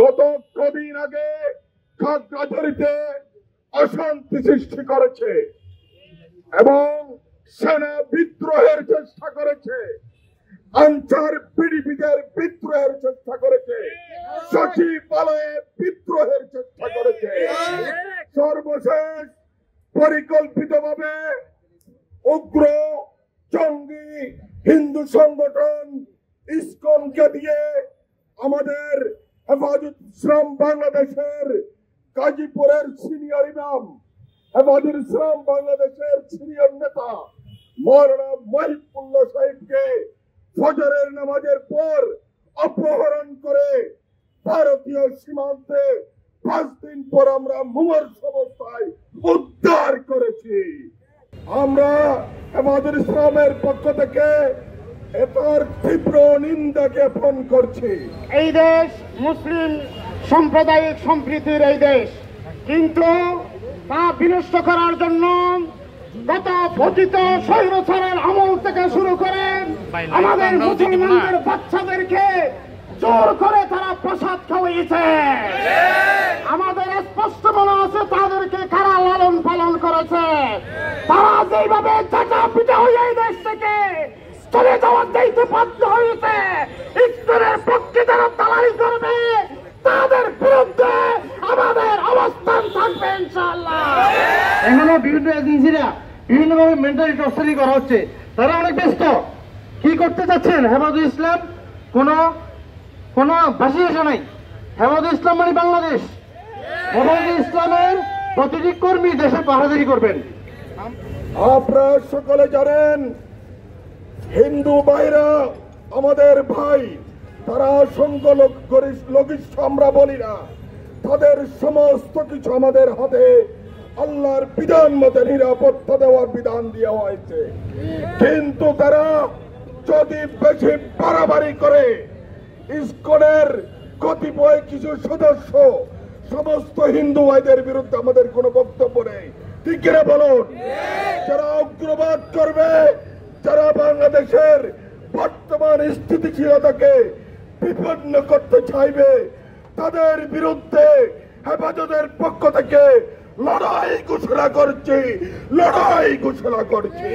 গত কদিন আগে খাগড়াছড়িতে অশান্তি সৃষ্টি করেছে এবং সেনা বিদ্রোহের চেষ্টা করেছে, আনসার পিডিপিদের বিদ্রোহের চেষ্টা করেছে, সচিবালয়ে বিদ্রোহের চেষ্টা করেছে। সর্বশেষ পরিকল্পিতভাবে উগ্র জঙ্গি হিন্দু সংগঠন ইসকনকে দিয়ে আমাদের হেফাজত ইসলাম বাংলাদেশের গাজীপুরের সিনিয়র ইমাম, হেফাজত ইসলাম বাংলাদেশের সিনিয়র নেতা মাওলানা মহিবুল্লাহ সাহেবকে ফজরের নামাজের পর অপহরণ করে ভারতীয় সীমান্তে 5 দিন পর আমরা মুমূর্ষ অবস্থায় উদ্ধার করেছি। আমরা হেফাজত ইসলামের পক্ষ থেকে এটার তীব্র নিন্দা জ্ঞাপন করছি। এই দেশ মুসলিম সাম্প্রদায়িক সম্প্রীতির এই দেশ, কিন্তু তা বিনষ্ট করার জন্য গত পতিত স্বৈরাচারের আমল থেকে শুরু করে আমাদের মুসলমানদের বাচ্চাদেরকে জোর করে তারা প্রসাদ খাওয়াইছে। আমাদের স্পষ্ট মনে আছে তাদেরকে কারা লালন পালন করেছে। তারা যেভাবে চাচা পিটা হয়ে এই দেশ থেকে চলে যাওয়ার দায়িত্ব বাধ্য হয়েছে, ইসলামের পক্ষে যারা দালালি করবে তাদের বিরুদ্ধে আমাদের অবস্থান থাকবে ইনশাআল্লাহ। এখনো বিভিন্ন এজেন্সিরা বিভিন্নভাবে মেন্টালি টর্চারিং করা হচ্ছে, তারা অনেক ব্যস্ত। কি করতে চাচ্ছেন? হেফাজত ইসলাম কোনো বাসি আসা নাই। হেফাজত ইসলাম মানে বাংলাদেশ। হেফাজত ইসলামের প্রতিটি কর্মী দেশে পাহারাদারি করবেন। আপনারা সকলে জানেন হিন্দু ভাইরা আমাদের ভাই, তারা সংখ্যালঘিষ্ঠ আমরা বলি না, তাদের সমস্ত কিছু আমাদের হাতে আল্লাহর বিধান মতে নিরাপত্তা দেওয়ার বিধান দেওয়া হয়েছে। কিন্তু তারা যদি বেশি বাড়াবাড়ি করে, ইসকনের কতিপয় কিছু সদস্য সমস্ত হিন্দু ভাইদের বিরুদ্ধে আমাদের কোনো বক্তব্য নেই, ঠিক কিনা বলুন? যারা উগ্রবাদ করবে, যারা বাংলাদেশের বর্তমান স্থিতিশীলতাকে বিপন্ন করতে চাইবে, তাদের বিরুদ্ধে হেফাজতের পক্ষ থেকে লড়াই ঘোষণা করছি, লড়াই ঘোষণা করছি।